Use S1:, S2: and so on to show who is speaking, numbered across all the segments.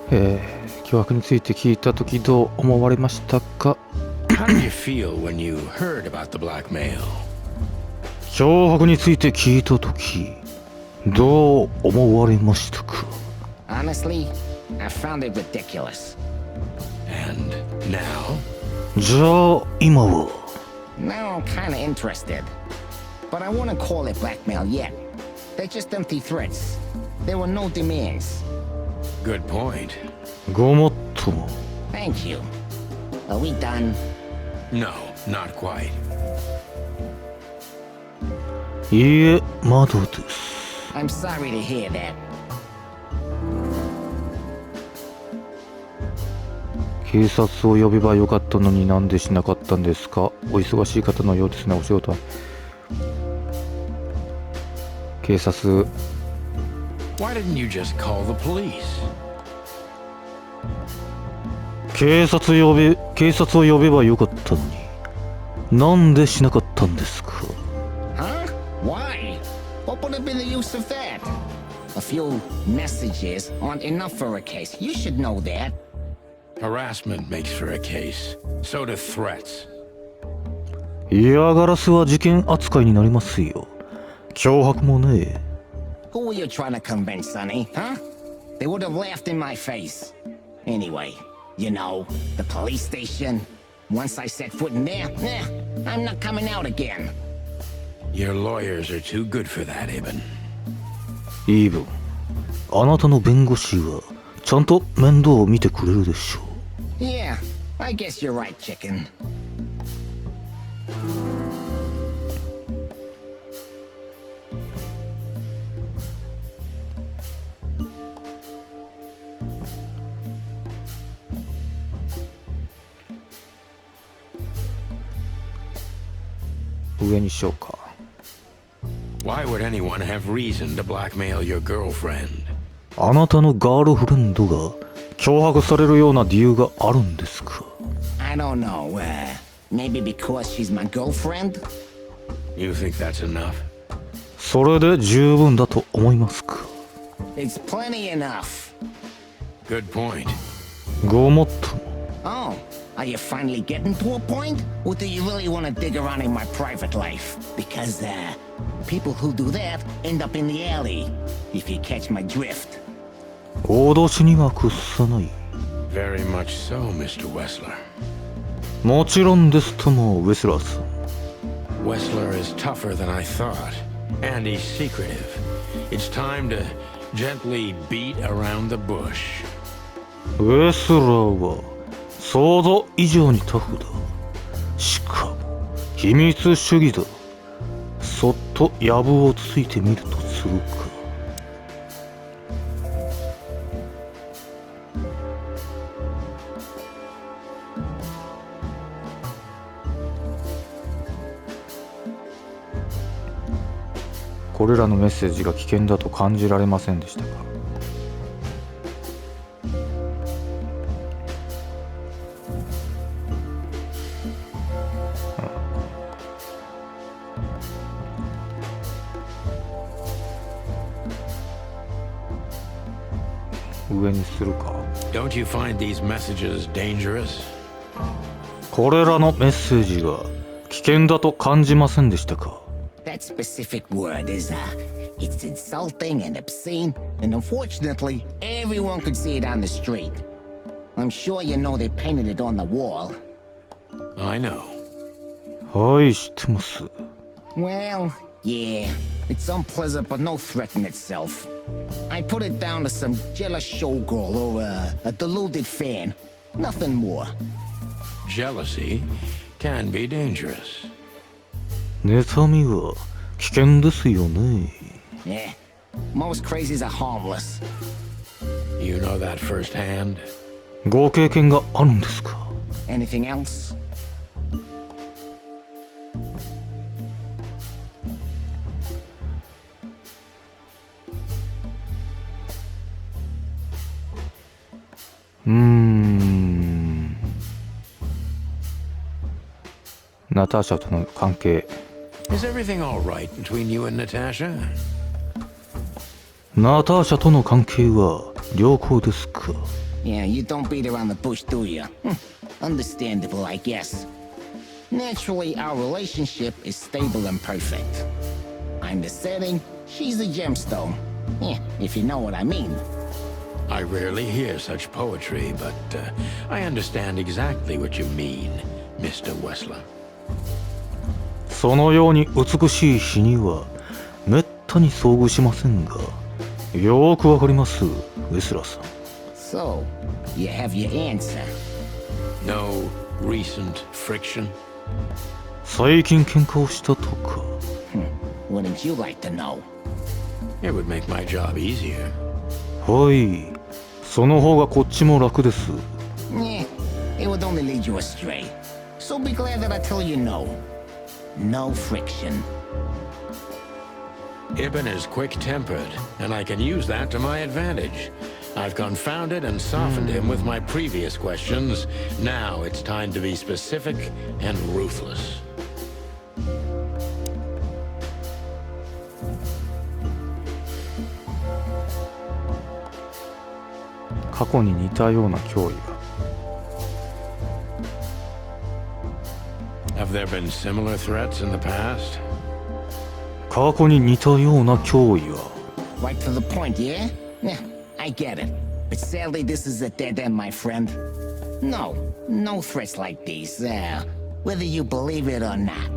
S1: 脅迫について聞いたときどう思われましたか？
S2: How did you feel when you heard about the blackmail?
S1: 脅迫について聞いたときどう思われましたか？
S3: Honestly, I found it ridiculous.
S2: And now?
S1: じゃあ今は
S3: Now I'm kinda interested. But I wouldn't call it blackmail yet. They're just empty threats. There were no demands.
S2: Good point.
S1: ごもっとも。
S3: Thank you. Are we done?
S2: No, not quite.
S1: いいえ、まだです。
S3: I'm sorry to hear that.
S1: 警察を呼べばよかったのになんでしなかったんですか？お忙しい方のようですね、お仕事は。警察。
S2: Why didn't you just call the police?
S1: 警察を呼べばよかったのになんでしなかったんですか？
S3: Huh? Why? What would have been the use of that? A few messages aren't enough for a case. You should know that.
S2: Harassment makes for a case. So do threats.
S1: 嫌がらせは事件扱いになりますよ。脅迫もね。
S3: Who were you trying to convince, Sonny? Huh? They would have laughed in my face. Anyway, you know, the police station. Once I set foot in there, I'm not coming out again.
S2: Your lawyers are too good for that, Ibn.
S1: イーブン、あなたの弁護士はちゃんと面倒を見てくれるでしょう。
S3: Yeah, I guess you're right, chicken.
S1: 上にしようか。
S2: Why would anyone have reason to blackmail your girlfriend?
S1: あなたのガールフレンドが脅迫されるような理由があるんですか？
S3: I don't know, maybe because she's my girlfriend?
S2: You think that's enough?
S1: それで十分だと思いますか？
S3: It's plenty enough.
S2: Good point.
S1: ごもっとも。
S3: Oh, are you finally getting to a point? Or do you really want to dig around in my private life? Because, people who do that end up in the alley, if you catch my drift.
S1: 脅しには屈さない。
S2: Very much so, Mr. Wessler.
S1: もちろんですとも、ウェスラーさん。
S2: Wessler is tougher than I thought, and he's secretive. It's time to gently beat around the bush.
S1: ウェスラーは想像以上にタフだ。しかも秘密主義だ。そっと藪をついてみるとするか。これらのメッセージが危険だと感じられませんでしたか？上にするか。
S2: Don't you find these messages dangerous?
S1: これらのメッセージが危険だと感じませんでしたか？
S3: That specific word is, it's insulting and obscene, and unfortunately, everyone could see it on the street. I'm sure you know they painted it on the wall.
S2: I know.
S1: はい、知ってます。
S3: Well, yeah, it's unpleasant but no threat in itself. I put it down to some jealous showgirl or a deluded fan. Nothing more.
S2: Jealousy can be dangerous.
S1: 妬みは危険ですよね。
S3: Yeah, most crazies are harmless.
S2: You know that firsthand?
S1: ご経験があるんですか？
S3: Anything else? ナターシャとの関係。
S2: Is everything all right between you and Natasha?
S1: ナターシャとの関係は良好ですか？
S3: Yeah, you don't beat around the bush, do you? Understandable, I guess. Naturally, our relationship is stable and perfect. I'm the setting, she's the gemstone. Yeah, if you know what I mean.
S2: I rarely hear such poetry, but I understand exactly what you mean, Mr. Wessler.
S1: そのように美しい詩にはめったに遭遇しませんが、よーくわかります、ウェスラーさん。
S3: So, you have your answer.
S2: No recent friction?
S1: 最近喧嘩をしたとか。
S3: Wouldn't you like to know?
S2: It would make my job easier.
S1: はい、その方がこっちも楽です。
S3: Yeah, it would only lead you astray. So be glad that I tell you no. No friction.
S2: Ibn is quick-tempered, and I can use that to my advantage. I've confounded and softened him with my previous questions. Now it's time to be specific and ruthless.
S1: 過去に似たような脅威が。
S2: Have there been similar threats in the past?
S1: 過去に似たような脅威が。
S3: Right to the point, yeah? Yeah, I get it. But sadly, this is a dead end, my friend. No threats like these, whether you believe it or not.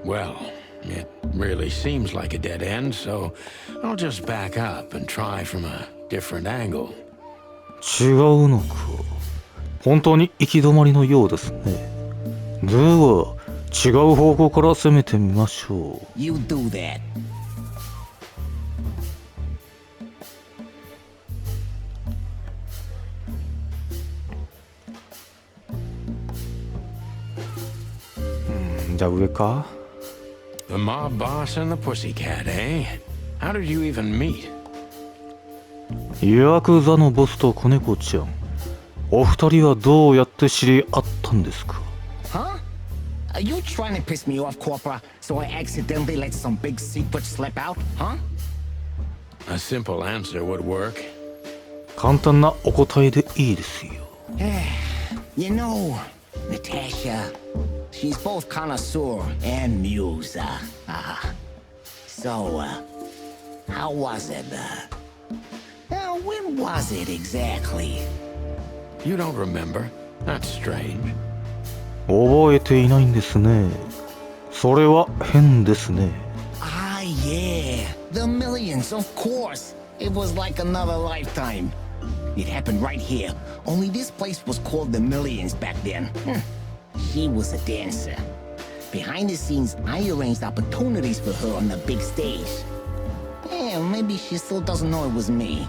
S2: Well, it really seems like a dead end, so I'll just back up and try from a different angle.
S1: 違うのか。本当に行き止まりのようですね。では、違う方向から攻めてみましょう。
S3: You do that.
S1: じゃあ上か。
S2: The mob boss and the pussycat, eh? How did you even meet?
S1: ヤクザのボスと子猫ちゃん、お二人はどうやって知り合ったんですか？
S3: Huh? Are you trying to piss me off, Corpora, so I accidentally let some big secret slip out, huh?
S2: A simple answer would work.
S1: 簡単なお答えでいいですよ。
S3: You know, Natasha, she's both connoisseur and muse. So, how was it? When was it exactly?
S2: You don't remember? That's strange.
S1: 覚えていないんですね。それは変ですね。
S3: Ah, yeah. The millions, of course. It was like another lifetime. It happened right here. Only this place was called the Millions back then. She was a dancer. Behind the scenes, I arranged opportunities for her on the big stage. Yeah, maybe she still doesn't know it was me.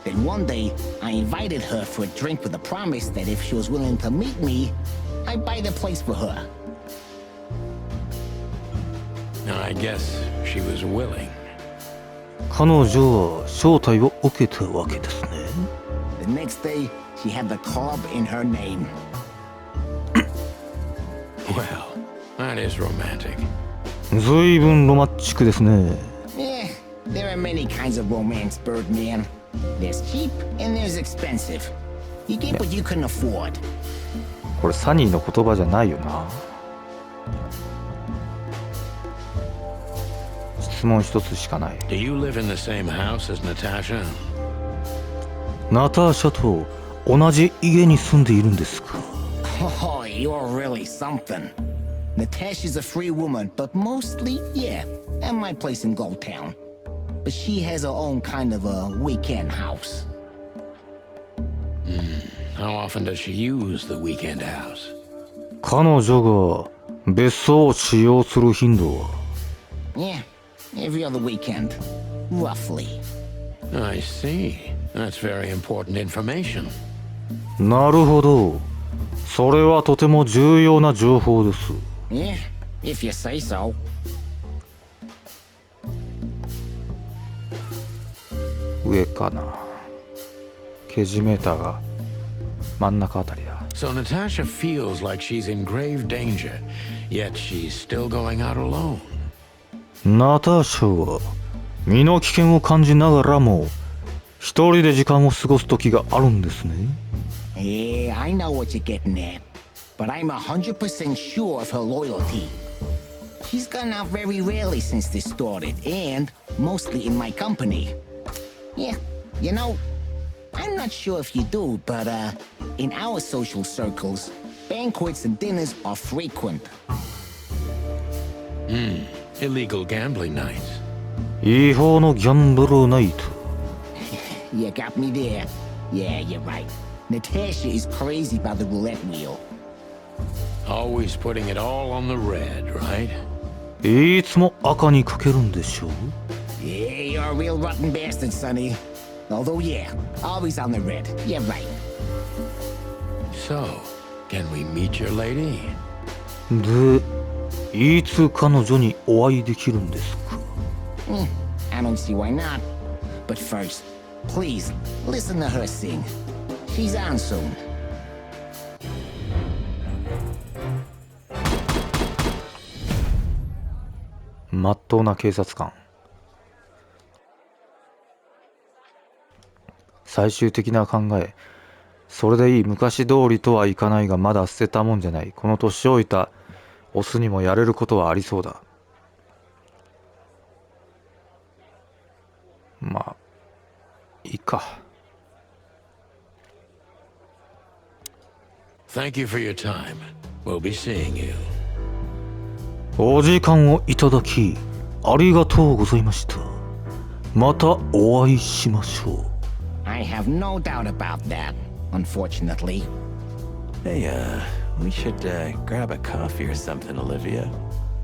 S3: Then one day, I invited her for a drink with a promise that if she was willing to meet me, I'd buy the place for her.
S2: I guess she was willing.
S1: 彼女は招待を受けたわけですね。
S3: The next day, she had the club in her name.
S2: Well, that is romantic.
S1: ずいぶんロマンチックですね。
S3: Yeah, there are many kinds of romance, Birdman. There's cheap and there's expensive. You get what you can afford.
S1: これサニーの言葉じゃないよな。質問一つしかない。
S2: Do you live in the same house as Natasha?
S1: ナターシャと同じ家に住んでいるんですか？
S3: Oh, you're really something. Natasha's a free woman, but mostly, yeah, at my place in Gold Town. But she has her own kind of a weekend house.
S2: How often does she use the weekend house?
S1: 彼女が別荘を使用する頻度は？
S3: Yeah, every other weekend, roughly.
S2: I see. That's very important information.
S1: なるほど。それはとても重要な情報です。
S3: Yeah, if you say so.
S1: 上かな。ケジメーターが真ん中あたりだ。
S2: So Natasha feels like she's in grave danger, yet she's still going out alone.
S1: ナターシャは身の危険を感じながらも一人で時間を過ごす時があるんですね。
S3: Yeah, I know what you're getting at. But I'm 100% sure of her loyalty. She's gone out very rarely since this started, and mostly in my company. Yeah, you know, I'm not sure if you do, but in our social circles, banquets and dinners are frequent.
S2: Illegal gambling nights.
S1: 違法のギャンブルナイト。
S3: You got me there. Yeah, you're right. Natasha is crazy about the roulette wheel.
S2: Always putting it all on the red, right?
S1: いつも赤にかけるんでしょう。
S3: Yeah, you're a real rotten bastard, Sonny. Although, yeah, always on the red. Yeah, right.
S2: So, can we meet your lady?
S1: で、いつ彼女にお会いできるんですか？
S3: I don't see why not. But first, please, listen to her sing. She's on soon.
S1: まっとうな警察官。最終的な考え。それでいい、昔通りとはいかないがまだ捨てたもんじゃない。この年老いたオスにもやれることはありそうだ。まあいいか。
S2: Thank you for your time. We'll be seeing you.
S1: お時間をいただきありがとうございました。またお会いしましょう。
S3: I have no doubt about that, unfortunately.
S4: Hey, we should grab a coffee or something, Olivia.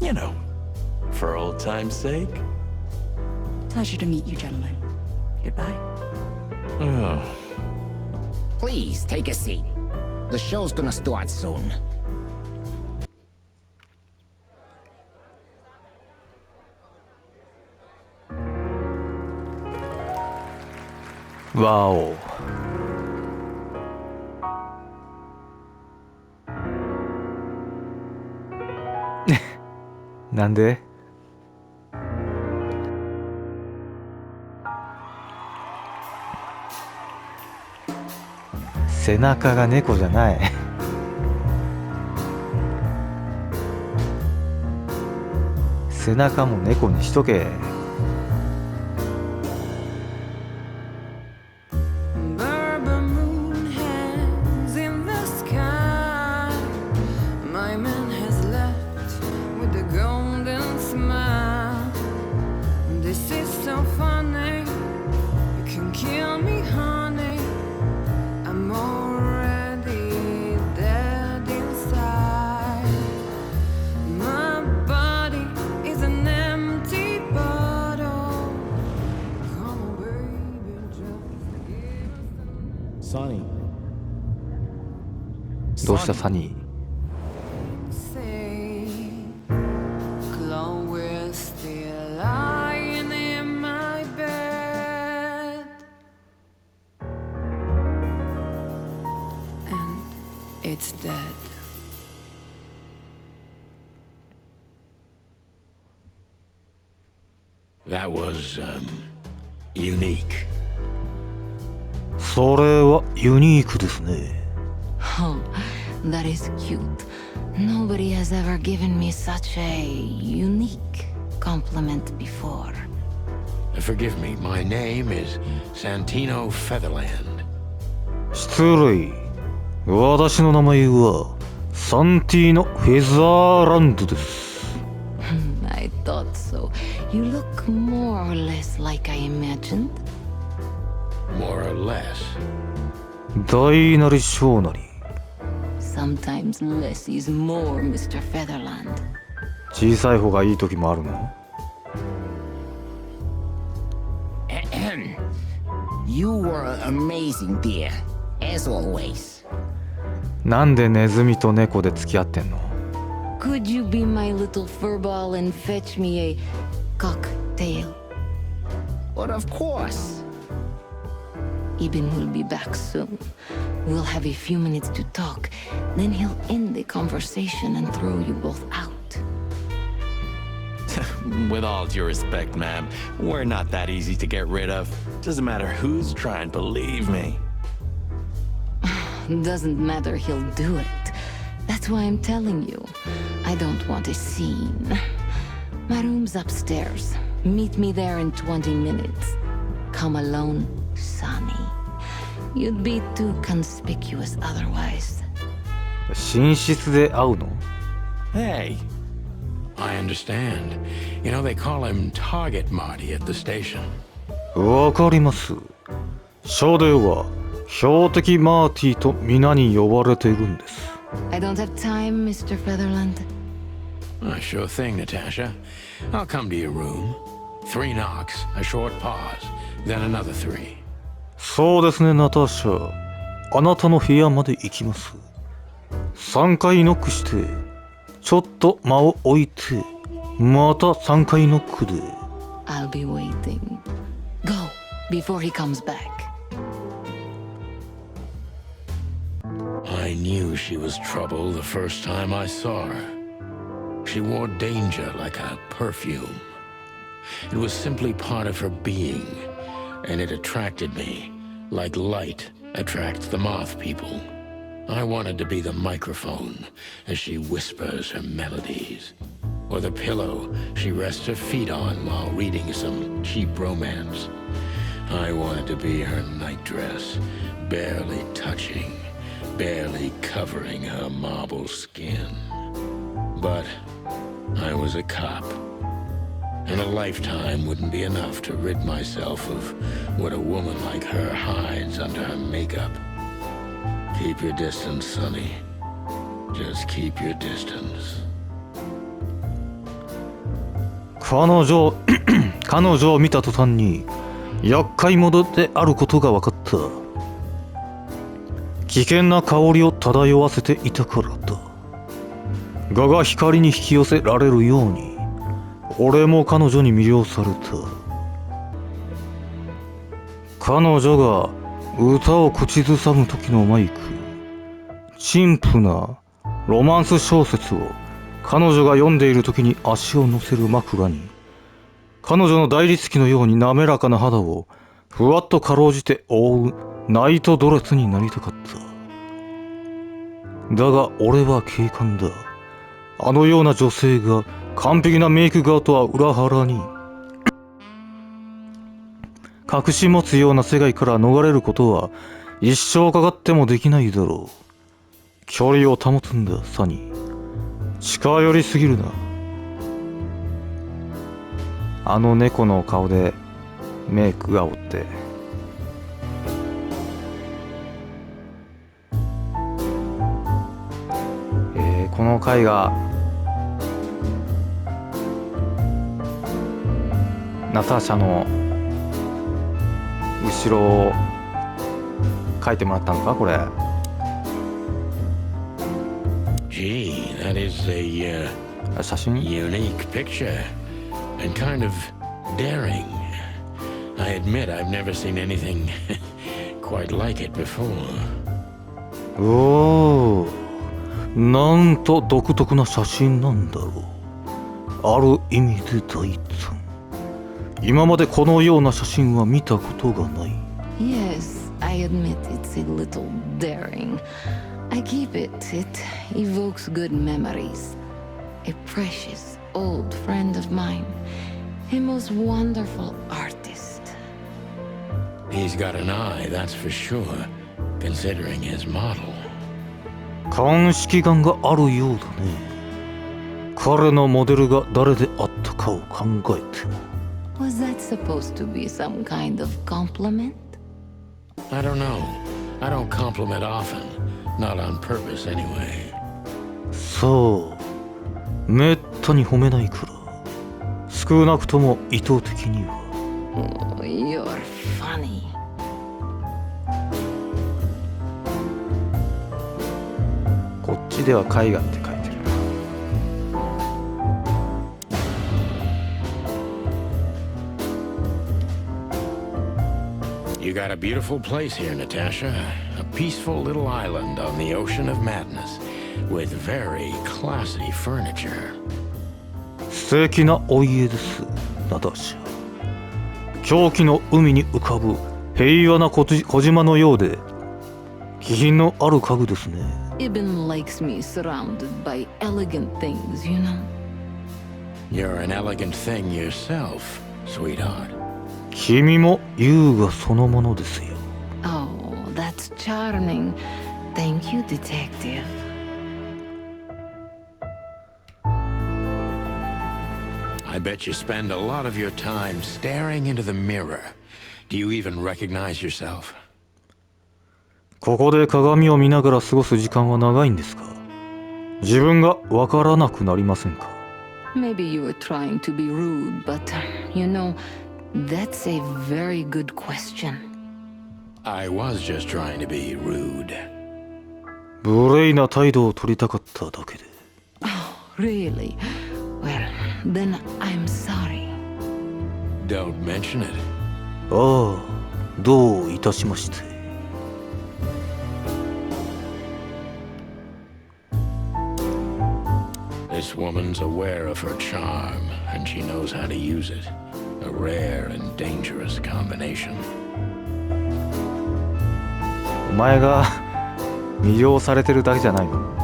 S4: You know, for old time's sake.
S5: Pleasure to meet you, gentlemen. Goodbye.
S4: Oh.
S3: Please, take a seat. The show's gonna start soon.
S1: わお。なんで？背中が猫じゃない。背中も猫にしとけ。 どうしたサニー？
S5: It's dead.
S2: That was, unique.
S1: それはユニークですね。
S6: Oh, that is cute. Nobody has ever given me such a unique compliment before.
S2: Forgive me, my name is Santino Featherland.
S1: 失礼。私の名前はサンティーノ・フェザーランドです。
S6: I thought so. You look more or less like I imagined.
S2: More or less.
S1: 大なり小なり。
S6: Sometimes less is more, Mr. Featherland.
S1: 小さい方がいい時もあるの？
S3: You were amazing, dear, as always.
S1: なんでネズミと猫で付き合ってんの？
S6: Could you be my little furball and fetch me a cocktail?
S3: But of course.
S6: Ibn will be back soon. We'll have a few minutes to talk. Then he'll end the conversation and throw you both out.
S4: With all due respect, ma'am, we're not that easy to get rid of. Doesn't matter who's trying, believe me.
S6: Doesn't matter, he'll do it. That's why I'm telling you. I don't want a scene. My room's upstairs. Meet me there in 20 minutes. Come alone, Sonny. You'd be too conspicuous otherwise.
S1: 寝室で会うの？
S4: Hey,
S2: I understand. You know, they call him Target Marty at the station.
S1: わかります。署では標的マーティと皆に呼ばれているんです。
S6: I don't have time, Mr. Featherland.
S2: Sure thing, Natasha. I'll come to your room. 3 knocks, a short pause, then another 3.
S1: そうですね、ナターシャ。あなたの部屋まで行きます。3回ノックして、ちょっと間を置いて、また3回ノックで。
S6: I'll be waiting. Go, before he comes back.
S2: I knew she was trouble the first time I saw her. She wore danger like a perfume. It was simply part of her being, and it attracted me, like light attracts the moth people. I wanted to be the microphone as she whispers her melodies, or the pillow she rests her feet on while reading some cheap romance. I wanted to be her nightdress, barely touching, barely covering her marble skin. But I was a cop, and a lifetime wouldn't be enough to rid myself of what a woman like her hides under her makeup. Keep your distance, Sonny. Just keep your distance.
S1: 彼女を見た途端に厄介者であることが分かった。危険な香りを漂わせていたからだ。我が光に引き寄せられるように、俺も彼女に魅了された。彼女が歌を口ずさむ時のマイク、陳腐なロマンス小説を彼女が読んでいる時に足を乗せる枕に、彼女の大理石のように滑らかな肌をふわっとかろうじて覆うナイトドレスになりたかった。だが俺は警官だ。あのような女性が完璧なメイク側とは裏腹に隠し持つような世界から逃れることは一生かかってもできないだろう。距離を保つんだ、サニー。近寄りすぎるな。あの猫の顔でメイク顔って。この絵画ナターシャの後ろを描いてもらったのかこれ。
S2: Gee, that is a
S1: 写真
S2: unique picture and kind of daring. I admit I've never seen anything quite like it before.
S1: おー、なんと独特な写真なんだろう。ある意味で大胆。今までこのような写真は見たことがない。
S6: Yes, I admit it's a little daring. I keep it. It evokes good memories. A precious old friend of mine. A most wonderful artist.
S2: He's got an eye, that's for sure, considering his model.
S1: 鑑識眼があるようだね。彼のモデルが誰であったかを考えても。
S6: Was that supposed to be some kind of compliment?
S2: I don't know. I don't compliment often. Not on purpose, anyway.
S1: そう、めったに褒めないから。少なくとも意図的には。
S6: Oh, you're funny.
S1: こっちでは絵画って書いてる。
S2: You got a beautiful place here, Natasha. A peaceful little island on the ocean of madness, with very classy furniture.
S1: 素素敵なお家です、ナターシャ。狂気の海に浮かぶ平和な小島のようで気品のある家具ですね。
S6: Ibn likes me surrounded by elegant things, you know.
S2: You're an elegant thing yourself, sweetheart.
S1: 君も優雅そのものですよ。
S6: Oh, that's charming. Thank you, detective.
S2: I bet you spend a lot of your time staring into the mirror. Do you even recognize yourself?
S1: ここで鏡を見ながら過ごす時間は長いんですか？自分がわからなくなりませんか？
S6: Maybe you were trying to be rude, but, you know, that's a very good question.
S2: I was just trying to be rude.
S1: 無礼な態度を取りたかっただけで。
S6: Oh, really? Well, then I'm sorry.
S2: Don't mention it.
S1: ああ、どういたしまして。
S2: This woman's aware of her charm, and she knows how to use it. A rare and dangerous combination.
S1: お前が魅了されてるだけじゃないの？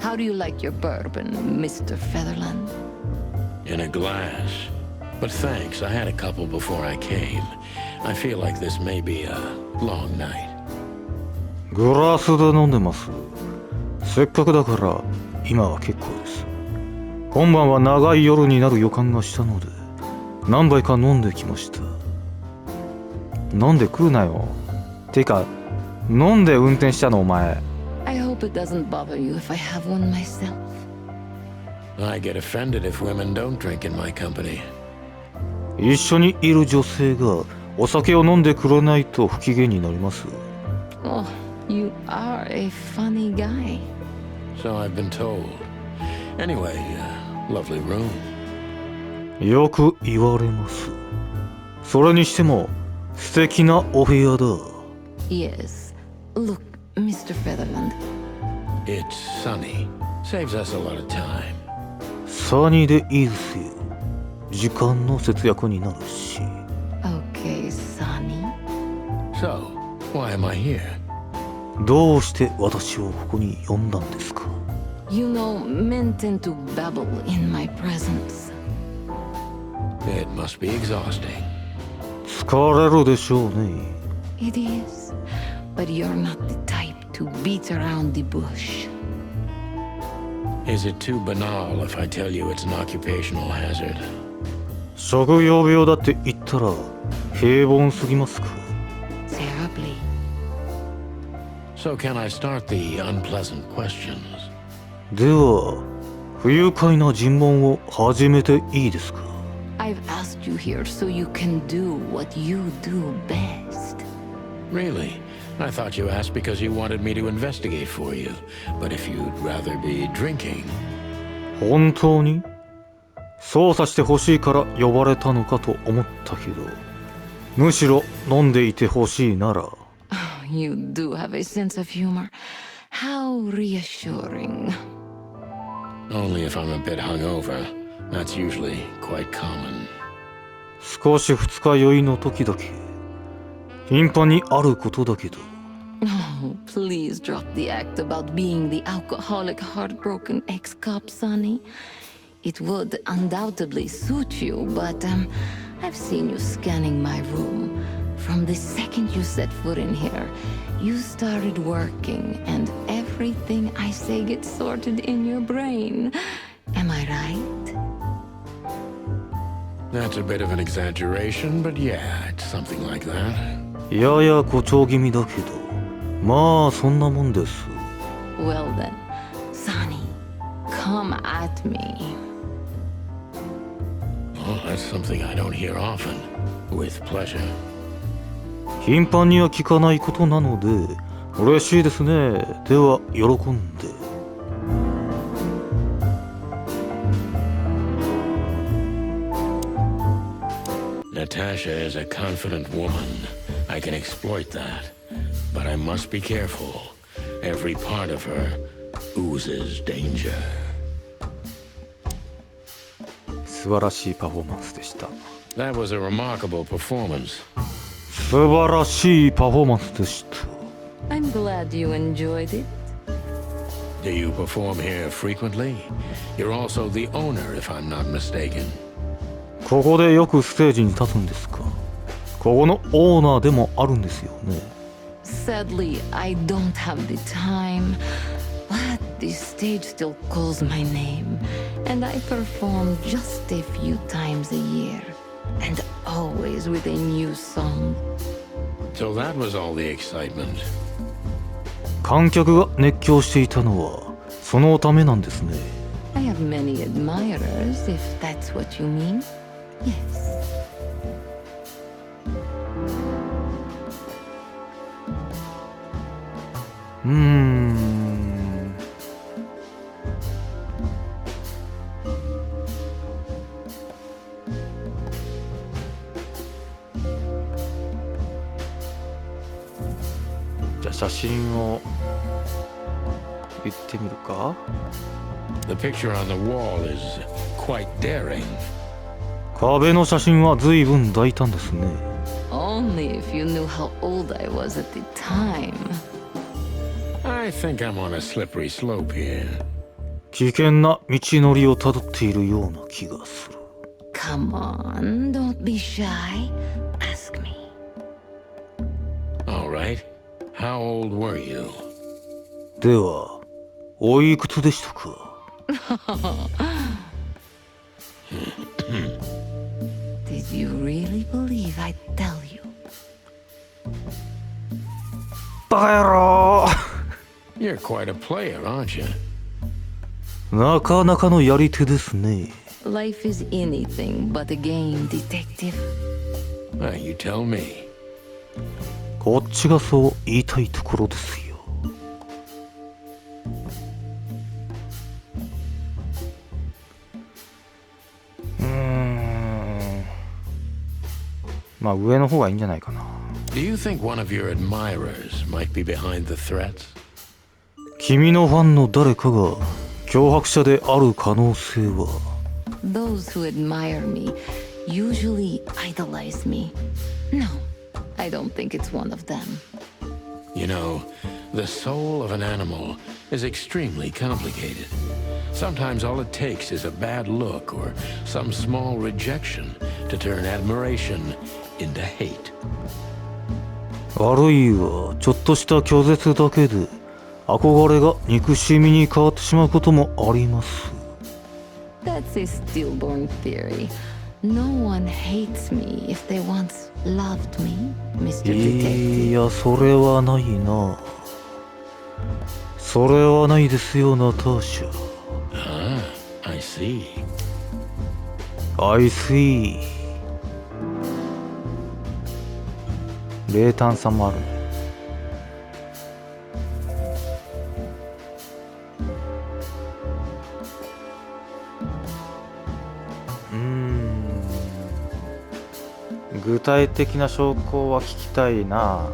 S6: How do you like your bourbon, Mr. Featherland?
S2: In a glass. But thanks, I had a couple before I came. I feel like this may be a long night.
S1: グラスで飲んでます。せっかくだから今は結構です。今晩は長い夜になる予感がしたので何杯か飲んできました。飲んで食うなよ。てか飲んで運転したのお前。
S6: I hope it doesn't bother you if I have one myself.
S2: I get offended if women don't drink in my company.
S1: 一緒にいる女性がお酒を飲んでくれないと不機嫌になります。
S6: Oh, you are a funny guy.
S2: So I've been told. Anyway, lovely room.
S1: よく言われます。それにしても素敵なお部屋だ。
S6: Yes. Look, Mr. Featherland.
S2: It's sunny. Saves us a lot of time.
S1: サニーでいいですよ。時間の節約になるし。
S6: Okay, Sonny.
S2: So, why am I here?
S1: どうして私をここに呼んだんですか？
S6: You know, men tend to babble in my presence.
S2: It must be exhausting.
S1: 疲れるでしょうね。
S6: It is. But you're not the type to beat around the bush.
S2: Is it too banal if I tell you it's an occupational hazard?
S1: 職業病だって言ったら平凡すぎますか？
S6: Terribly.
S2: So can I start the unpleasant questions?
S1: では不愉快な尋問を始めていいですか？
S6: I've asked you here so you can do what you do best.
S2: Really? I thought you asked because you wanted me to investigate for you. But if you'd rather be drinking...
S1: 本当に捜査してほしいから呼ばれたのかと思ったけど、むしろ飲んでいてほしいなら。
S6: You do have a sense of humor. How reassuring.
S2: Only if I'm a bit hungover. That's usually quite common.
S1: 少し二日酔いの時だけ。頻繁にあることだけど。
S6: Oh, please drop the act about being the alcoholic, heartbroken ex-cop, Sonny. It would undoubtedly suit you, but I've seen you scanning my room. From the second you set foot in here, you started working, and everything I say gets sorted in your brain. Am I right?
S2: That's a bit of an exaggeration, but yeah, it's something like that.
S1: やや誇張気味だけど、まあそんなもんです。
S6: Well then, Sonny, come at me.
S2: Oh, that's something I don't hear often. With pleasure.
S1: 頻繁には聞かないことなので嬉しいですね。では喜んで。
S2: Natasha is a confident woman. I can exploit that. But I must be careful. Every part of her oozes danger.
S1: 素晴らしいパフォーマンスでした。
S2: That was a remarkable performance.
S1: 素晴らしいパフォーマンスでした。
S6: I'm glad you enjoyed it.
S2: Do you perform here frequently? You're also the owner, if I'm not mistaken.
S1: ここでよくステージに立つんですか？ここのオーナーでもあるんですよね。
S6: Sadly, I don't have the time, but the stage still calls my name, and I perform just a few times a year, and always with a new song.
S2: So that was all the excitement.
S1: 観客が熱狂していたのはそのためなんですね。
S6: I have many admirers, if that's what you mean. Yes.
S1: じゃあ写真を言ってみるか。
S2: The picture on the wall is quite daring.
S1: 壁の写真は随分大胆ですね。
S6: Only if you knew how old I was at the time.
S2: I think I'm on a slippery slope here.
S1: 危険な道のりをたどっているような気がする。
S6: Come on, don't be shy. Ask me.
S2: All right. How old were you?
S1: では、おいくつでしたか？
S6: Did you really believe I'd tell you?
S1: バカ野郎
S2: You're quite a player, aren't you?
S1: なかなかのやり手ですね。
S6: Life is anything but a game, detective.
S2: Well, you tell me.
S1: こっちがそう言いたいところですよ。まあ上の方がいいんじゃないかな。
S2: Do you think one of your admirers might be behind the threats?
S1: 君のファンの誰かが脅迫者である可能性は。
S6: Those who admire me usually idolize me. No, I don't think it's one of them.
S2: You know, the soul of an animal is extremely complicated. Sometimes all it takes is a bad look or some small rejection to turn admiration into hate.
S1: あるいはちょっとした拒絶だけで憧れが憎しみに変わってしまうこともあります。
S6: That's a stillborn theory. No one hates me if they once loved me, Mr.
S1: い
S6: Detective.
S1: や、それはないな。それはないですよ、ナターシャ。
S2: Ah, I see.
S1: I see。冷淡さもあるね。具体的な証拠は聞きたいな。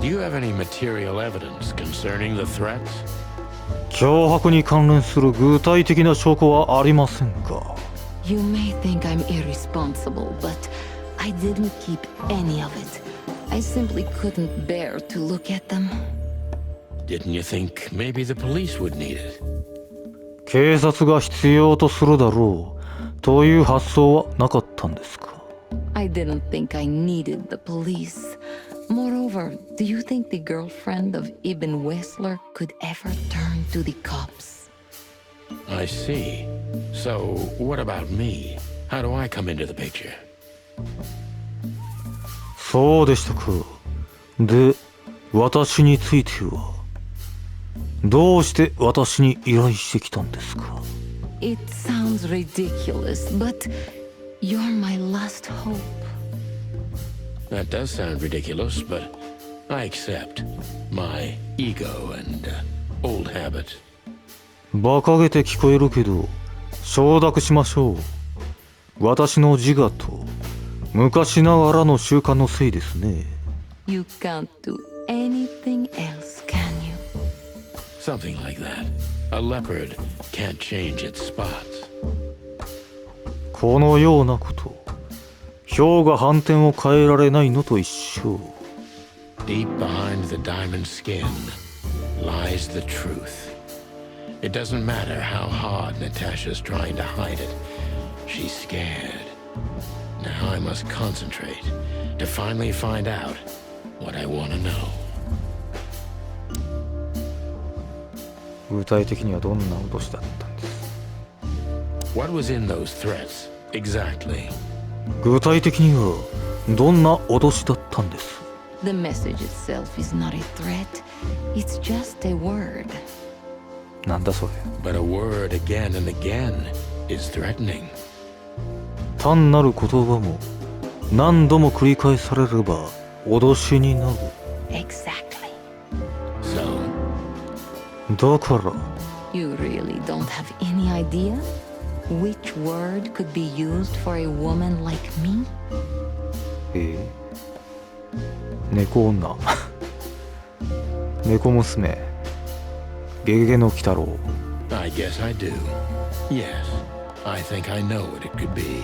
S2: Do you have any material evidence concerning the threats?
S1: 脅迫に関連する具体的な証拠はありませんか？
S6: You may think I'm irresponsible, but I didn't keep any of it. I simply couldn't bear to look at them.
S2: Didn't you think maybe the police would need it?
S1: 警察が必要とするだろうという発想はなかったんですか？
S6: I didn't think I needed the police. Moreover, do you think the girlfriend of Ibn Wessler could ever turn to the cops?
S2: I see. So, what about me? How do I come into the picture?
S1: そうでしたか。で、私についてはどうして私に依頼してきたんですか？
S6: It sounds ridiculous, but you're my last hope.
S2: That does sound ridiculous, but I accept my ego and old habit.
S1: 馬鹿げて聞こえるけど承諾しましょう。私の自我と昔ながらの習慣のせいですね。
S6: You can't do anything else, can you?
S2: Something like that. A leopard can't change its spots.
S1: このようなこと、氷が反転を変えられないのと一緒。
S2: Deep behind the diamond skin lies the truth. It doesn't matter how hard Natasha's trying to hide it. She's scared. Now I must concentrate to finally find out what I want to know.
S1: 具体的にはどんな脅しだったんです？
S2: What was in those threats, exactly?
S1: 具体的にはどんな脅しだったんです？
S6: The message itself is not a threat. It's just a word.
S1: なんだそれ。
S2: But a word again and again is threatening.
S1: 単なる言葉も何度も繰り返されれば脅しになる。
S6: Exactly.
S2: So,
S1: だから
S6: You really don't have any idea which word could be used for a woman like me?
S1: 猫女猫娘ゲゲゲの鬼太郎。
S2: I guess I do. Yes, I think I know what it could be.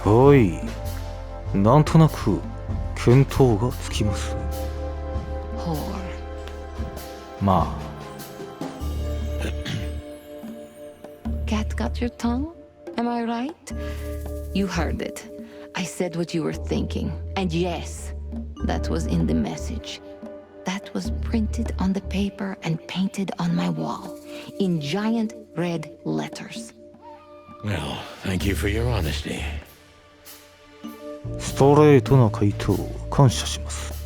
S1: はい、なんとなく見当がつきます。
S6: Whore.
S1: まあ
S6: Cat got your tongue? Am I right? You heard it. I said what you were thinking. And yes, that was in the message. That was printed on the paper and painted on my wall in giant red letters.
S2: Well, thank you for your honesty.
S1: ストレートな回答を感謝します。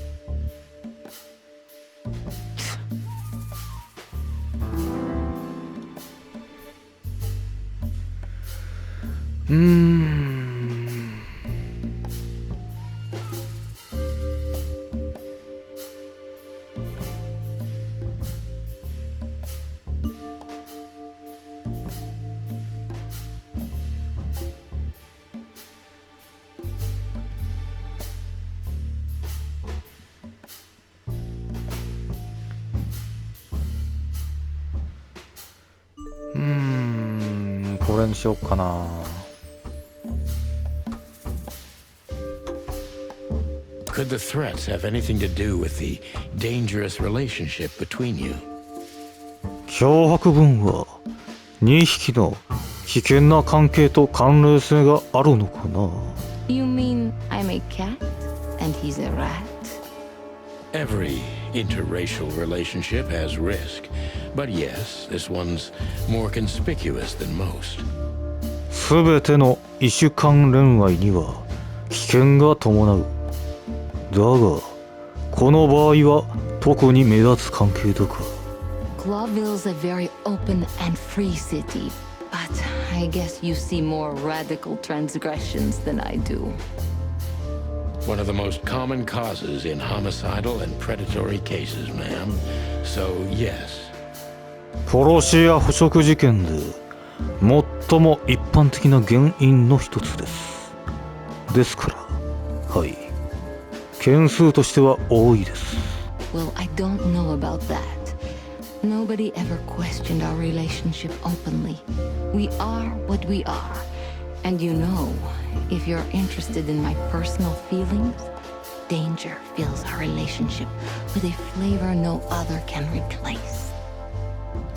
S1: これにしよっかな。
S2: Could the threats have anything to do with the dangerous relationship between you?
S1: 脅迫文は2匹の危険な関係と関連性があるのかな。
S6: You mean I'm a cat and he's a rat?
S2: Every interracial relationship has risk, but yes, this one's more conspicuous than most.
S1: すべての異種間恋愛には危険が伴う。だがこの場合は特に目立つ関係だか。
S6: Clawville's a very open and free city, but I guess you see more radical transgressions than I do.
S2: One of the most common causes in homicidal and predatory cases, ma'am. So, yes.
S1: 殺しや捕食事件で最も一般的な原因の一つです。ですから、はい、件数としては多いです。
S6: Well, I don't know about that. Nobody ever questioned our relationship openly. We are what we are. And you know, if you're interested in my personal feelings, danger fills our relationship with a flavor no other can replace.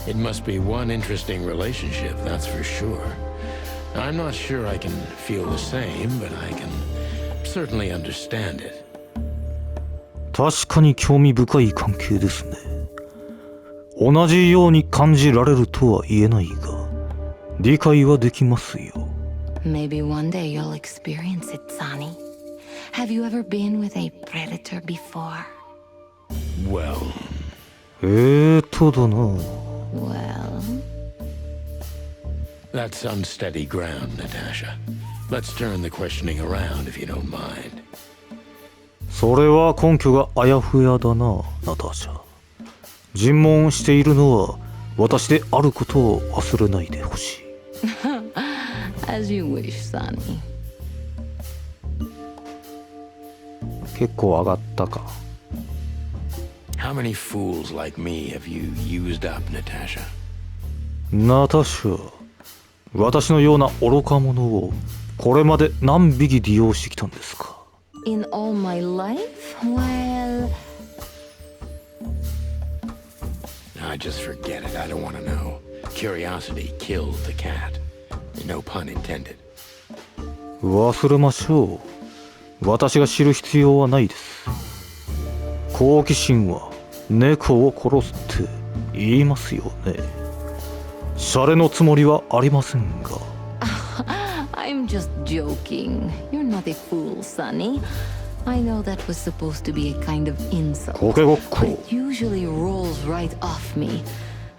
S2: It must be one interesting relationship, that's for sure. I'm not sure I can feel the same, but I can certainly understand it.
S1: 確かに興味深い関係ですね。同じように感じられるとは言えないが、理解はできますよ。
S6: Maybe one day you'll experience it, Sonny. Have you ever been with a predator before?
S2: Well,
S1: だな。
S6: Well,
S2: that's unsteady ground, Natasha. Let's turn the questioning around if you don't mind.
S1: それは根拠があやふやだな、ナターシャ。尋問しているのは私であることを忘れないでほしい。
S6: as you wish, Sonny.
S1: 結構上がったか。
S2: How many fools like me have you used up, Natasha?
S1: ナタシャ、私のような愚か者をこれまで何匹利用してきたんですか？
S6: In all my life? Well...
S2: I just forget it. I don't want to know. Curiosity killed the cat. No pun intended.
S1: 忘れましょう。私が知る必要はないです。好奇心は猫を殺すって言いますよね。シャレのつもりはありませんが。
S6: I'm just joking. You're not a fool, Sonny. I know that was supposed to be a kind of insult,
S1: コケごっ
S6: but
S1: こ。
S6: it usually rolls right off me.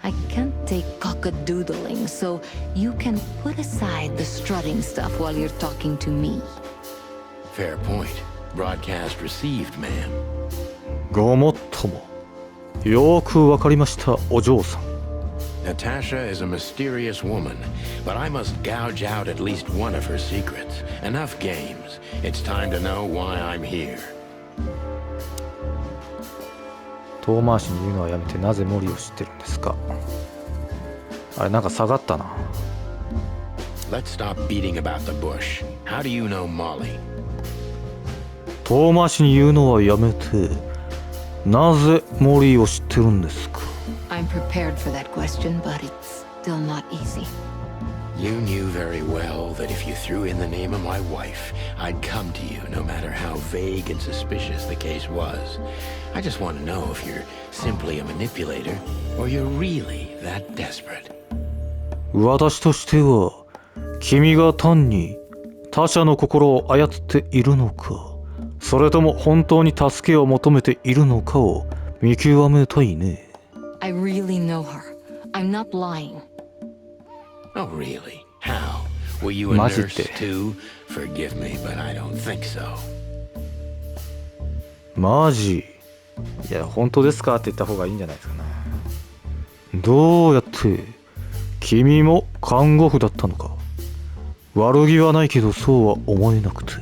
S6: I can't take cockadoodling, so you can put aside the strutting stuff while you're talking to me.
S2: Fair point. Broadcast received, ma'am.
S1: ごもっとも。よくわかりました、お嬢さん。
S2: Natasha is a mysterious woman, but I must gouge out at least one of her secrets. Enough games. It's time to know why I'm here.
S1: 遠回しに言うのはやめて、なぜ森を知ってるんですか？あれ、なんか下がったな。
S2: Let's stop beating about the bush. How do you know Molly?
S1: 遠回しに言うのはやめて、なぜ森を知ってるんですか？
S6: I'm prepared for that question, but it's still not easy.
S2: You knew very well that if you threw in the name of my wife, I'd come to you no matter how vague and suspicious the case was. I just want to know if you're simply a manipulator or you're really that desperate.
S1: 私としては、君が単に他者の心を操っているのか、それとも本当に助けを求めているのかを見極めたいね。
S6: I really know her. I'm not lying.
S2: Oh, really? How? Were you a
S1: Majite.
S2: nurse too? Forgive me, but I don't think so.
S1: マジ？いや、本当ですかって言った方がいいんじゃないですかね。どうやって君も看護婦だったのか。悪気はないけどそうは思えなくて。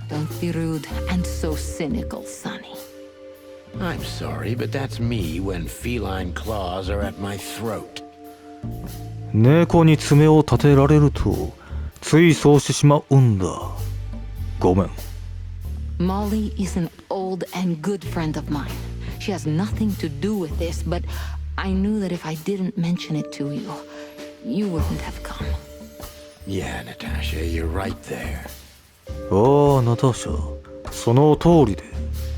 S6: Don't be rude and so cynical, Sonny.
S2: I'm sorry, but that's me when feline claws are at my throat.
S1: 猫に爪を立てられるとついそうしてしまうんだ。ごめん。
S6: Molly is an old and good friend of mine. She has nothing to do with this, but I knew that if I didn't mention it to you, you wouldn't have come.
S2: Yeah, Natasha, you're right there.
S1: ああ、ナターシャ、その通りで。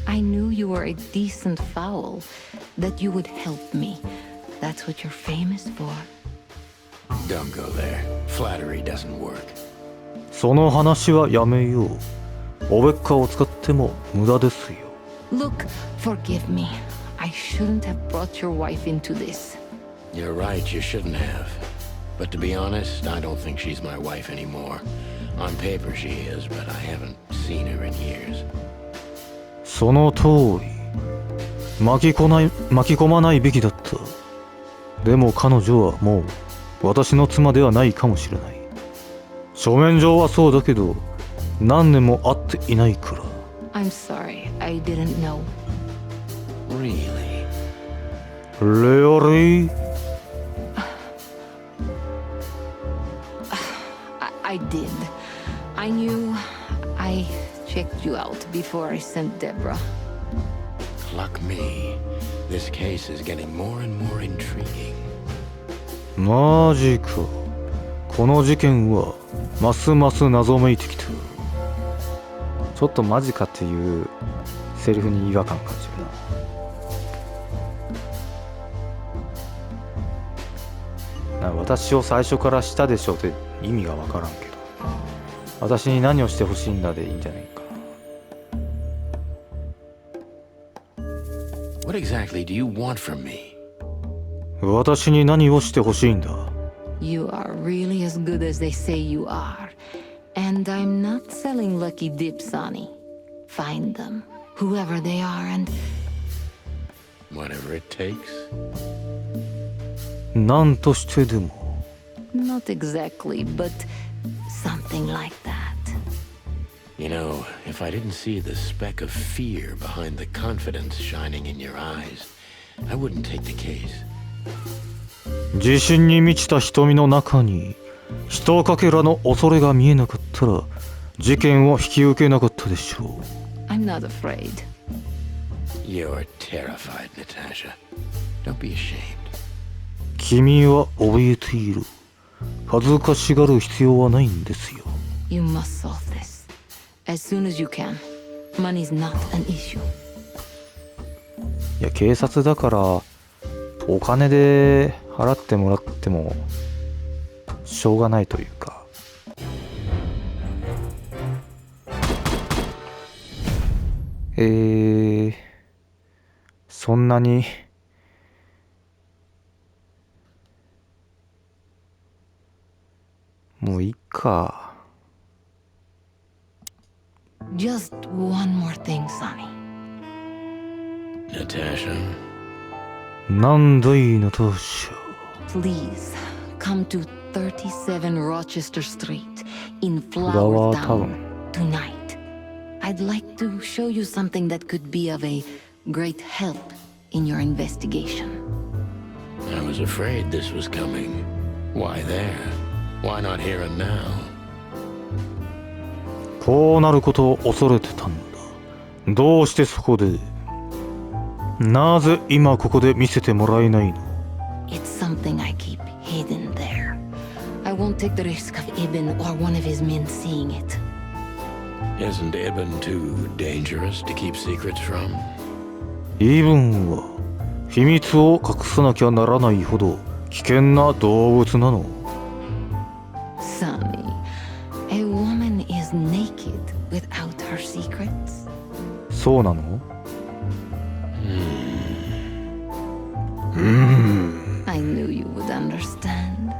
S6: I knew you were a decent fowl, that you would help me. That's what you're famous for.
S2: Don't go there. Flattery doesn't work.
S1: その話はやめよう。おべっかを使っても無駄ですよ。
S6: Look, forgive me. I shouldn't have brought your wife into this.
S2: You're right, you shouldn't have. But to be honest, I don't think she's my wife anymore. On paper she is, but I haven't seen her in years.
S1: その通り。巻き込まないべきだった。でも彼女はもう私の妻ではないかもしれない。書面上はそうだけど、何年も会っていないから。
S6: I'm sorry, I didn't know.
S2: Really?
S1: Really?
S6: I did. I knew I checked you out before I sent Deborah.
S2: Luck me. This case is getting more and more intriguing.
S1: マジか。この事件はますます謎めいてきた。ちょっとマジかっていうセリフに違和感感じるな。私を最初からしたでしょうって意味がわからんけど、私に何をしてほしいんだでいいんじゃないかな。
S2: What exactly do you want from me?
S1: 私に何をしてほしいんだ。
S6: You are really as good as they say you are. And I'm not selling lucky dips, Sonny. Find them, whoever they are, and...
S2: Whatever it takes.
S1: 何としてでも。
S6: Not exactly, but something like that.
S2: You know, if I didn't see the speck of fear behind the confidence shining in your eyes, I wouldn't take the case.
S1: 自信に満ちた瞳の中にひとかけらの恐れが見えなかったら事件を引き受けなかったでしょう。
S6: I'm not afraid.
S2: You're terrified, Natasha. Don't be ashamed.
S1: 君は怯えている。恥ずかしがる必要はないんですよ。
S6: You must solve this. As soon as you can. Money's not an issue.
S1: いや、警察だからお金で払ってもらってもしょうがないというか。そんなにもういいか。
S6: Just one more thing, Sonny.
S2: Natasha?
S1: なんだいナターシャ。
S6: Please come to 37 Rochester Street in
S1: Flower
S6: Flower
S1: Town.
S6: Town tonight. I'd like to show you something that could be of a great help in your investigation.
S2: I was afraid this was coming. Why there? Why not here and now?
S1: こうなることを恐れてたんだ。どうしてそこで？なぜ今ここで見せてもらえないの？
S6: It's something I keep hidden there. I won't take the risk of Ibn or one of his men seeing it.
S2: Isn't Ibn too dangerous to keep secrets from?
S1: イブンは秘密を隠さなきゃならないほど危険な動物なの。
S6: Sonny, a woman is naked without her secrets.
S1: そうなの？
S6: I knew you would understand.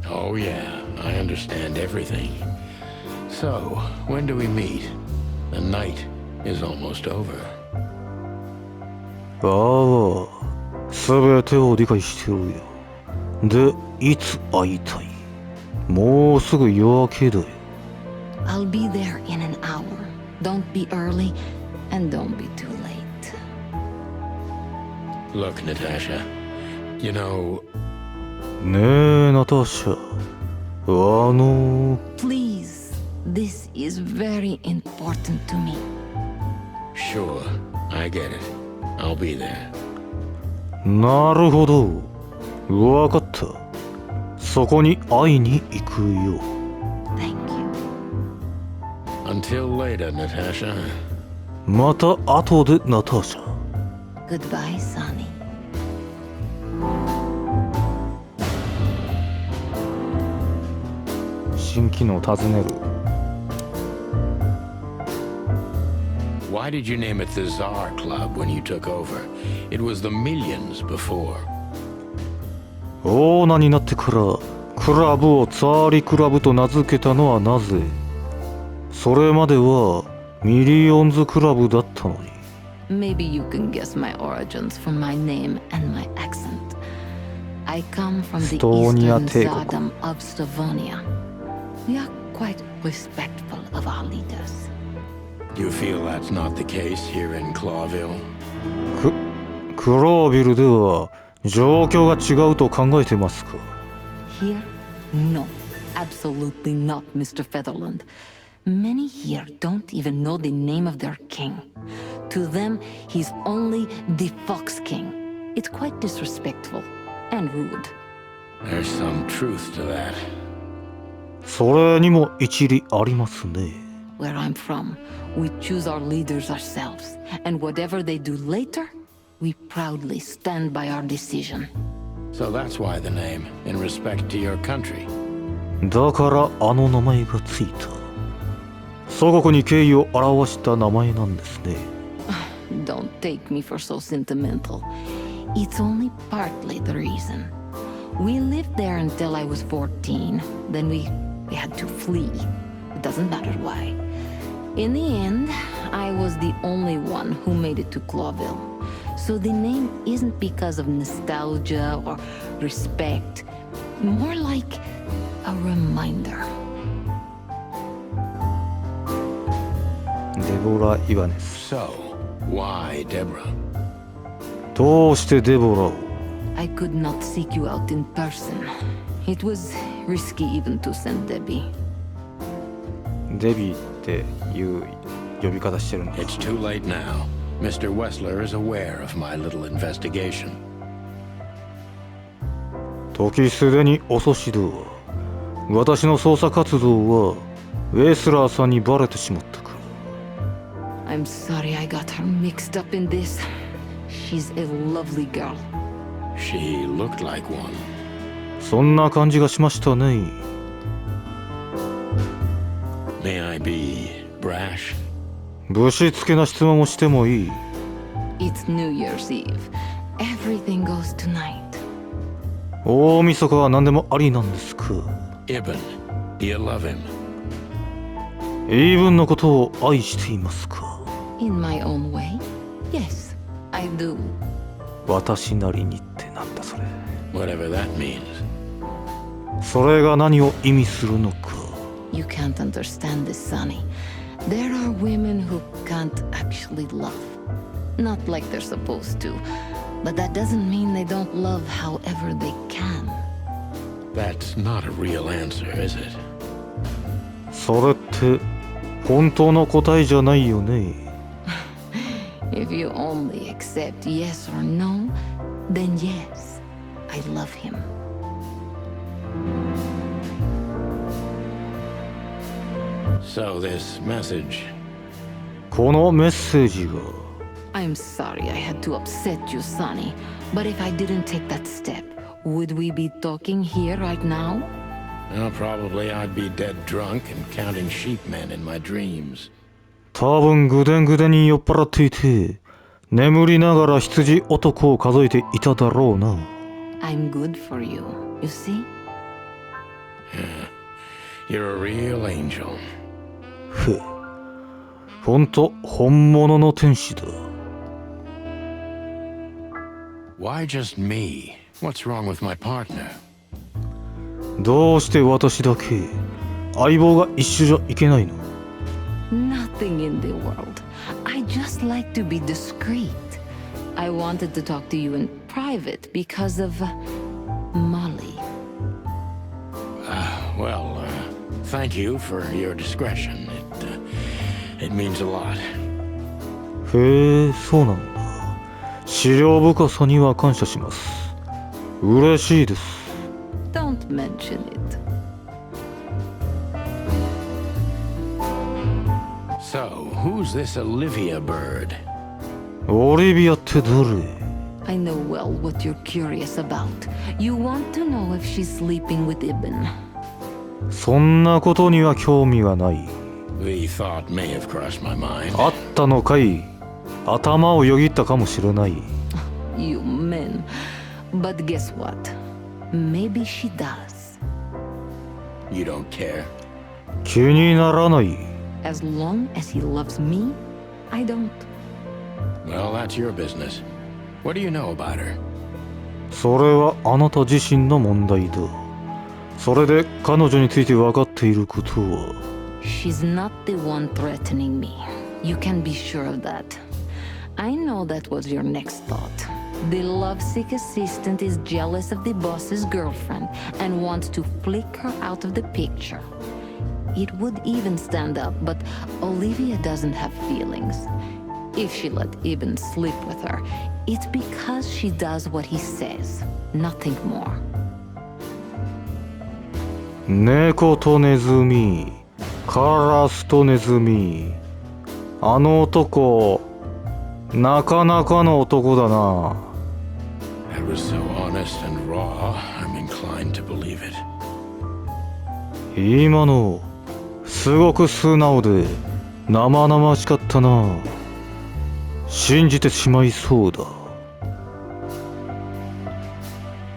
S2: Oh yeah, I understand everything. So, when do we meet? The night is almost over.
S1: ああ、すべてを理解してるよ。で、いつ会いたい？もうすぐ夜明けだよ。
S6: I'll be there in an hour. Don't be early and don't be too late.
S2: Look, Natasha, you know,
S1: ねえ、ナターシャ。
S6: Please, this is very important to me.
S2: sure, I get it. I'll be there.
S1: なるほど。わかった。そこに会いに行くよ。
S6: Thank you.
S2: Until later, Natasha.
S1: また後でナターシャ。
S6: Goodbye, Sonny.
S1: 新機能尋ねる。
S2: Why did you name it the Tsar Club when you took over? It was the Millions before.
S1: オーナーになってからクラブをツァーリクラブと名付けたのはなぜ？それまではミリオンズクラブだったのに。
S6: Maybe you can guess my origins from my name and my accent. I come from the
S1: Estonia
S6: eastern
S1: 帝国。
S6: Tsardom of Slavonia. We are quite respectful of our leaders.
S2: You feel that's not the case here in Clawville?
S1: クロービルでは状況が違うと考えてますか？
S6: Here? No, absolutely not, Mr. Featherland. Many here don't even know the name of their king. To them, he's only the Fox King. It's quite disrespectful and rude.
S2: There's some truth to that.
S1: それにも一理ありますね。
S6: Where I'm from, we choose our leaders ourselves, and whatever they do later, we proudly stand by our decision.
S2: So that's why the name, in respect to your country.
S1: だからあの名前がついた。祖国に敬意を表した名前なんですね。
S6: Don't take me for so sentimental. It's only partly the reason. We lived there until I was 14. Then we had to flee. It doesn't matter why. In the end, I was the only one who made it to Clawville. So the name isn't because of nostalgia or respect. More like a reminder.
S1: デボラ・イバネス。
S2: So, why Deborah?
S1: どうしてデボラを？
S6: I could not seek you out in person. It was risky even to send Debbie.
S1: デビーっていう呼び方してるんだ。
S2: It's too late now. Mr. Wessler is aware of my little investigation.
S1: 時すでに遅しだ。私の捜査活動はウェスラーさんにバレてしまったから。
S6: I'm sorry I got her mixed up in this. She's a lovely girl.
S2: She looked like one.
S1: そんな感じがしましたね。
S2: May I be brash?
S1: ぶしつけな質問をしてもいい？
S6: It's New Year's Eve. Everything goes tonight.
S1: 大晦日は何でもありなんですか？
S2: Ibn, do you love him?
S1: イーブンのことを愛していますか？
S6: In my own way? Yes, I do.
S1: 私なりにってなんだそれ。
S2: Whatever that means.
S1: それが何を意味するのか。
S6: You can't understand this, Sonny. There are women who can't actually love. Not like they're supposed to. But that doesn't mean they don't love however they can.
S2: That's not a real answer, is it?
S1: それって本当の答えじゃないよね。
S6: If you only accept yes or no, then yes, I love him.
S2: So this message.
S1: このメッセージが。
S6: I'm sorry I had to upset you, Sonny. But if I didn't take that step, would we be talking here right now?
S2: Well, probably I'd be dead drunk and counting sheepmen in my dreams.
S1: 多分ぐでんぐでんに酔っ払っていて、眠りながら羊男を数えていただろうな。
S6: I'm good for you, you see?
S2: You're a real angel.
S1: ふっ、ほんと本物の天使だ。
S2: Why just me? What's wrong with my partner?
S1: どうして私だけ相棒が一緒じゃいけないの？
S6: Nothing in the world. I just like to be discreet. I wanted to talk to you in private because of Molly.
S2: Well, thank you for your discretion. It means a lot.
S1: へえ、そうなんだ。資料深さには感謝します。嬉しいです。
S6: Don't mention it.
S2: So, who's this Olivia bird?
S1: オリビアって誰？
S6: I know well what you're curious about. You want to know if she's sleeping with Ibn.
S1: そんなことには興味はない。
S2: The thought may have crossed my mind.
S1: あったのかい？頭をよぎったかもしれない。
S6: You men. But guess what? Maybe she does.
S2: You don't care?
S1: 気にならない。
S6: As long as he loves me, I don't.
S2: Well, that's your business. What do you know about her?
S1: それはあなた自身の問題だ。それで彼女について分かっていることは。
S6: She's not the one threatening me. You can be sure of that. I know that was your next thought. The lovesick assistant is jealous of the boss's girlfriend and wants to flick her out of the picture. It would even stand up, but Olivia doesn't have feelings. If she let Ibn sleep with her, it's because she does what he says, nothing more.
S1: 猫とネズミ、カラスとネズミ。あの男、なかなかの男だな。
S2: That was so honest and raw, I'm inclined to believe it.
S1: 今の、すごく素直で生々しかったな。信じてしまいそうだ。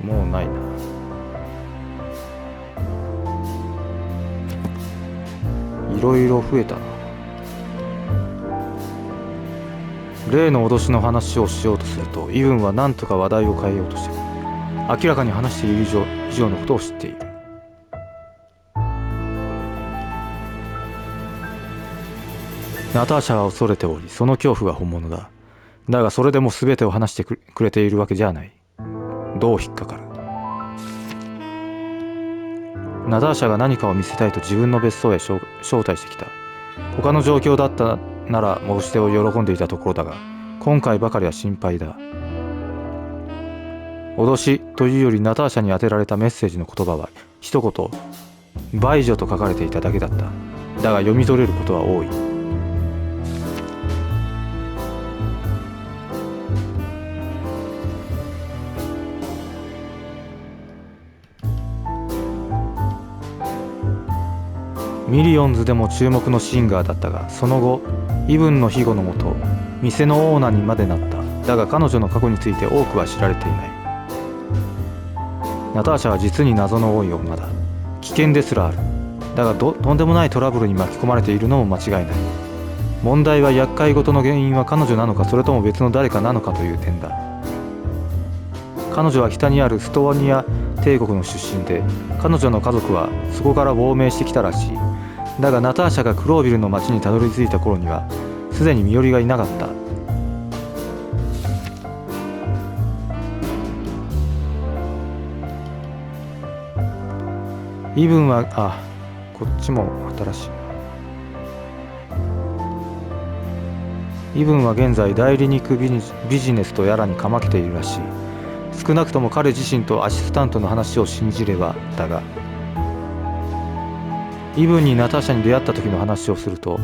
S1: もうないな。いろいろ増えたな。例の脅しの話をしようとすると、イブンは何とか話題を変えようとしている。明らかに話している以上のことを知っている。ナターシャは恐れており、その恐怖が本物だ。だがそれでも全てを話してくれているわけじゃない。どう引っかかる。ナターシャが何かを見せたいと自分の別荘へ招待してきた。他の状況だったなら申し出を喜んでいたところだが、今回ばかりは心配だ。脅しというよりナターシャに宛てられたメッセージの言葉は一言「売女」と書かれていただけだった。だが読み取れることは多い。ミリオンズでも注目のシンガーだったが、その後イブンの庇護のもと店のオーナーにまでなった。だが彼女の過去について多くは知られていない。ナターシャは実に謎の多い女だ。危険ですらある。だがとんでもないトラブルに巻き込まれているのも間違いない。問題は厄介事の原因は彼女なのか、それとも別の誰かなのかという点だ。彼女は北にあるストワニア帝国の出身で、彼女の家族はそこから亡命してきたらしい。だがナターシャがクロービルの町にたどり着いた頃にはすでに身寄りがいなかった。イブンはこっちも新しい。イブンは現在代理肉ビジネスとやらにかまけているらしい。少なくとも彼自身とアシスタントの話を信じればだが、イブンにナターシャに出会った時の話をすると、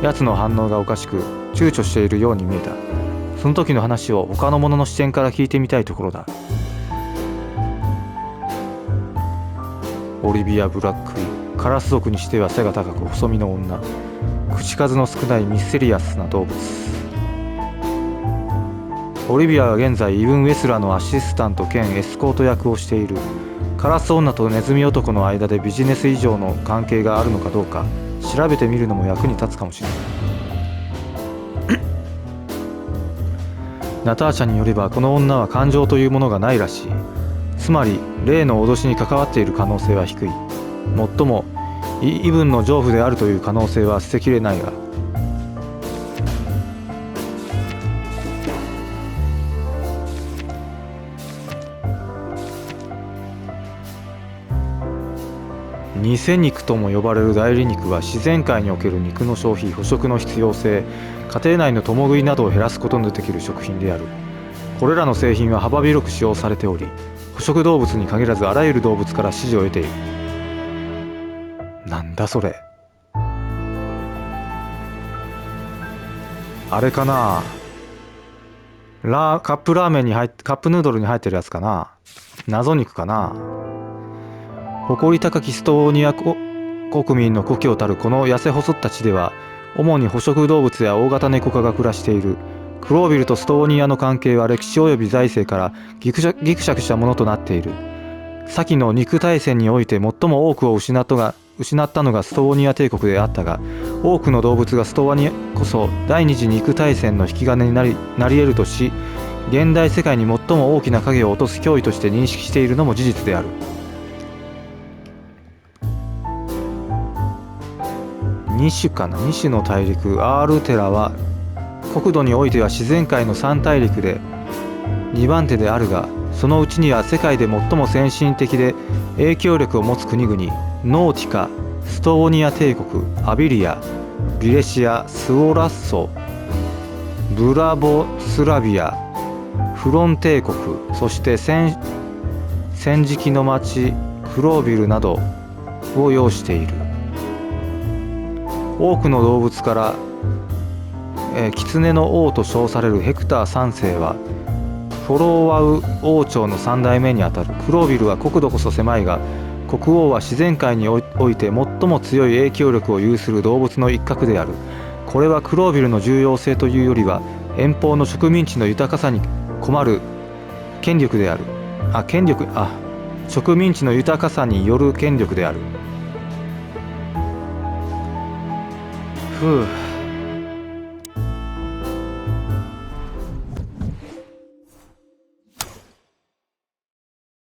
S1: 奴の反応がおかしく躊躇しているように見えた。その時の話を他の者の視点から聞いてみたいところだ。オリビア・ブラックリー、カラス族にしては背が高く細身の女、口数の少ないミステリアスな動物。オリビアは現在イブン・ウェスラーのアシスタント兼エスコート役をしている。カラス女とネズミ男の間でビジネス以上の関係があるのかどうか調べてみるのも役に立つかもしれない。ナターシャによればこの女は感情というものがないらしい。つまり例の脅しに関わっている可能性は低い。もっともイブンの情婦であるという可能性は捨てきれないが、偽肉とも呼ばれる代理肉は自然界における肉の消費、捕食の必要性、家庭内の共食いなどを減らすことのできる食品である。これらの製品は幅広く使用されており、捕食動物に限らずあらゆる動物から支持を得ている。なんだそれ。あれかな、カップラーメンにカップヌードルに入ってるやつかな。謎肉かな。誇り高きストーニア国民の故郷たるこの痩せ細った地では、主に捕食動物や大型ネコ科が暮らしている。クロービルとストーニアの関係は歴史及び財政からギクシャクしたものとなっている。先の肉大戦において最も多くを失ったのがストーニア帝国であったが、多くの動物がストーニアこそ第二次肉大戦の引き金になり得るとし、現代世界に最も大きな影を落とす脅威として認識しているのも事実である。2種かな。2種の大陸アールテラは国土においては自然界の3大陸で2番手であるが、そのうちには世界で最も先進的で影響力を持つ国々、ノーティカ、ストーニア帝国、アビリア、ビレシア、スオラッソ、ブラボスラビア、フロン帝国、そして戦時期の町クロービルなどを要している。多くの動物から狐の王と称されるヘクター3世はフォロワウ王朝の3代目にあたる。クロービルは国土こそ狭いが、国王は自然界において最も強い影響力を有する動物の一角である。これはクロービルの重要性というよりは遠方の植民地の豊かさに困る権力である。植民地の豊かさによる権力である。ふう。